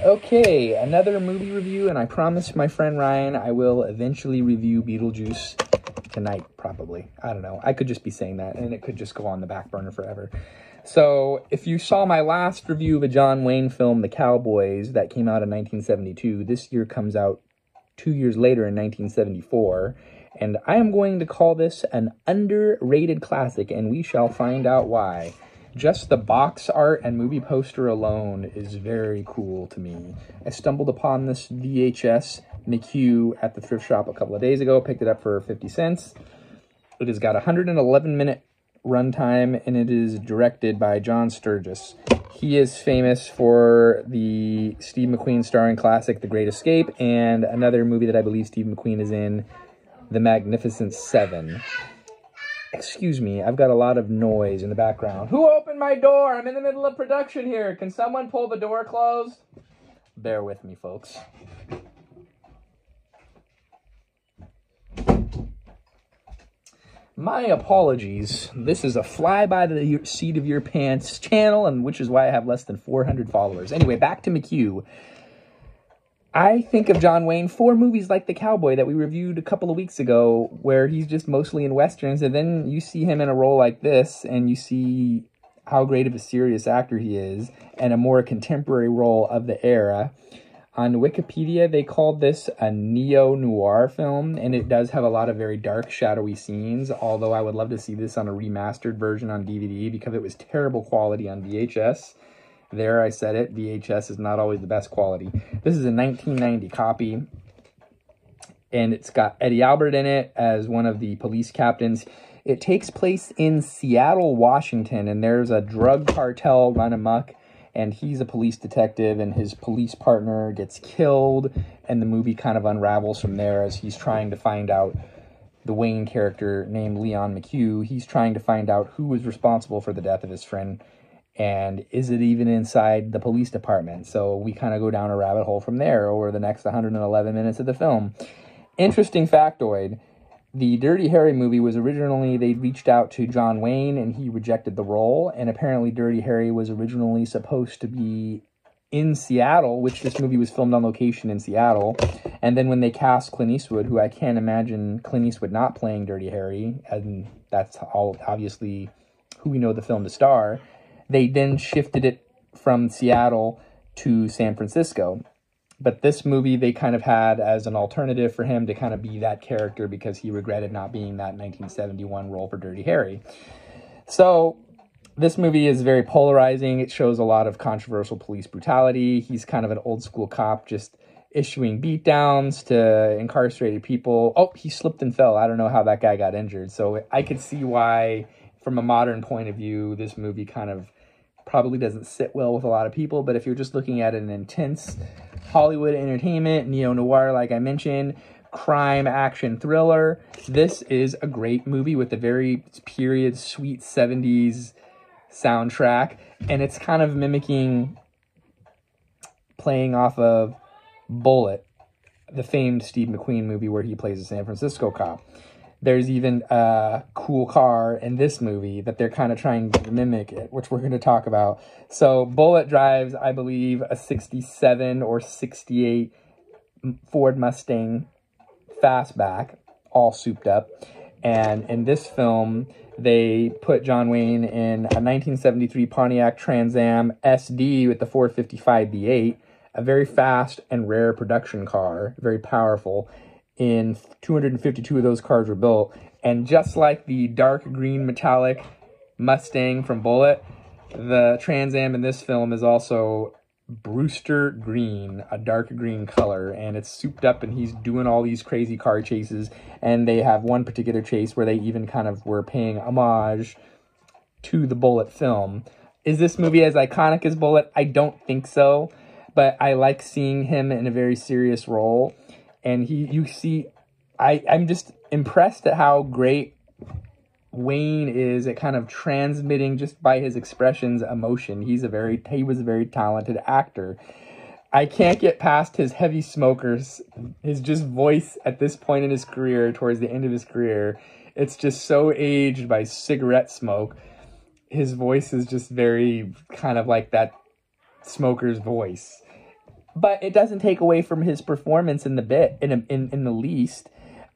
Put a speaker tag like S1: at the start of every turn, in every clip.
S1: Okay, another movie review, and I promised my friend Ryan I will eventually review Beetlejuice tonight, probably. I don't know. I could just be saying that, and it could just go on the back burner forever. So, if you saw my last review of a John Wayne film, The Cowboys, that came out in 1972, this year comes out 2 years later in 1974, and I am going to call this an underrated classic, and we shall find out why. Just the box art and movie poster alone is very cool to me. I stumbled upon this VHS McQ at the thrift shop a couple of days ago, picked it up for 50 cents. It has got a 111-minute runtime, and it is directed by John Sturges. He is famous for the Steve McQueen starring classic The Great Escape, and another movie that I believe Steve McQueen is in, The Magnificent Seven. Excuse me, I've got a lot of noise in the background. Who opened my door? I'm in the middle of production here. Can someone pull the door closed? Bear with me, folks. My apologies. This is a fly by the seat of your pants channel, and which is why I have less than 400 followers. Anyway, back to McQ. I think of John Wayne for movies like The Cowboy that we reviewed a couple of weeks ago, where he's just mostly in westerns, and then you see him in a role like this, and you see how great of a serious actor he is, and a more contemporary role of the era. On Wikipedia, they called this a neo-noir film, and it does have a lot of very dark, shadowy scenes, although I would love to see this on a remastered version on DVD, because it was terrible quality on VHS. There, I said it. VHS is not always the best quality. This is a 1990 copy, and it's got Eddie Albert in it as one of the police captains. It takes place in Seattle, Washington, and there's a drug cartel run amok, and he's a police detective, and his police partner gets killed, and the movie kind of unravels from there as he's trying to find out, the Wayne character named Leon McQ, he's trying to find out who was responsible for the death of his friend, and is it even inside the police department? So we kind of go down a rabbit hole from there over the next 111 minutes of the film. Interesting factoid, the Dirty Harry movie was originally, they reached out to John Wayne and he rejected the role, and apparently Dirty Harry was originally supposed to be in Seattle, which this movie was filmed on location in Seattle, and then when they cast Clint Eastwood, who I can't imagine Clint Eastwood not playing Dirty Harry, and that's all obviously who we know the film to star, they then shifted it from Seattle to San Francisco. But this movie they kind of had as an alternative for him to kind of be that character because he regretted not being that 1971 role for Dirty Harry. So this movie is very polarizing. It shows a lot of controversial police brutality. He's kind of an old school cop just issuing beatdowns to incarcerated people. Oh, he slipped and fell. I don't know how that guy got injured. So I could see why, from a modern point of view, this movie kind of probably doesn't sit well with a lot of people, but if you're just looking at an intense Hollywood entertainment, neo-noir like I mentioned, crime action thriller, this is a great movie with a very period sweet 70s soundtrack, and it's kind of mimicking, playing off of Bullet, the famed Steve McQueen movie where he plays a San Francisco cop. There's even a cool car in this movie that they're kind of trying to mimic it, which we're going to talk about. So Bullet drives, I believe, a 67 or 68 Ford Mustang fastback, all souped up. And in this film, they put John Wayne in a 1973 Pontiac Trans Am SD with the 455 V8, a very fast and rare production car, very powerful. In 252 of those cars were built, and just like the dark green metallic Mustang from Bullet, the Trans Am in this film is also Brewster green, a dark green color, and it's souped up, and he's doing all these crazy car chases, and they have one particular chase where they even kind of were paying homage to the Bullet film. Is this movie as iconic as Bullet? I don't think so, but I like seeing him in a very serious role. And I'm just impressed at how great Wayne is at kind of transmitting, just by his expressions, emotion. He was a very talented actor. I can't get past his heavy smokers, his just voice at this point in his career, towards the end of his career. It's just so aged by cigarette smoke. His voice is just very kind of like that smoker's voice. But it doesn't take away from his performance in the least.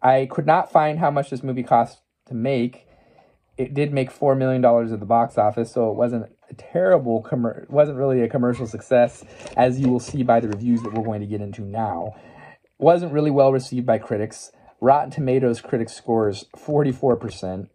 S1: I could not find how much this movie cost to make. It did make $4 million at the box office, so it wasn't a terrible it wasn't really a commercial success, as you will see by the reviews that we're going to get into now. It wasn't really well received by critics. Rotten Tomatoes critics scores 44%.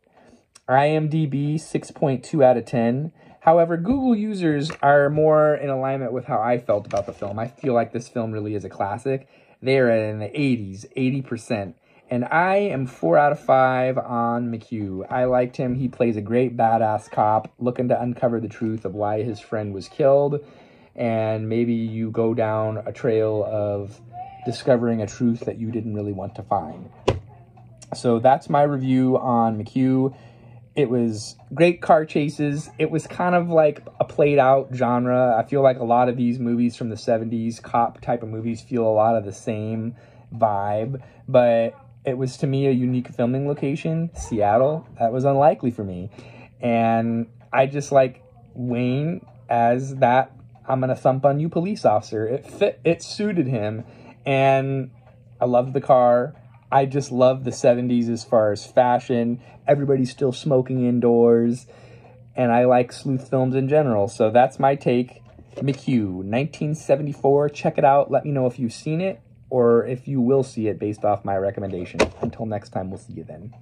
S1: IMDb 6.2 out of 10. However, Google users are more in alignment with how I felt about the film. I feel like this film really is a classic. They are in the 80s, 80%. And I am 4 out of 5 on McQ. I liked him. He plays a great badass cop looking to uncover the truth of why his friend was killed. And maybe you go down a trail of discovering a truth that you didn't really want to find. So that's my review on McQ. It was great car chases. It was kind of like a played out genre. I feel like a lot of these movies from the 70s, cop type of movies, feel a lot of the same vibe. But it was, to me, a unique filming location, Seattle. That was unlikely for me. And I just like Wayne as that I'm going to thump on you police officer. It suited him. And I loved the car. I just love the 70s as far as fashion. Everybody's still smoking indoors. And I like sleuth films in general. So that's my take. McQ, 1974. Check it out. Let me know if you've seen it or if you will see it based off my recommendation. Until next time, we'll see you then.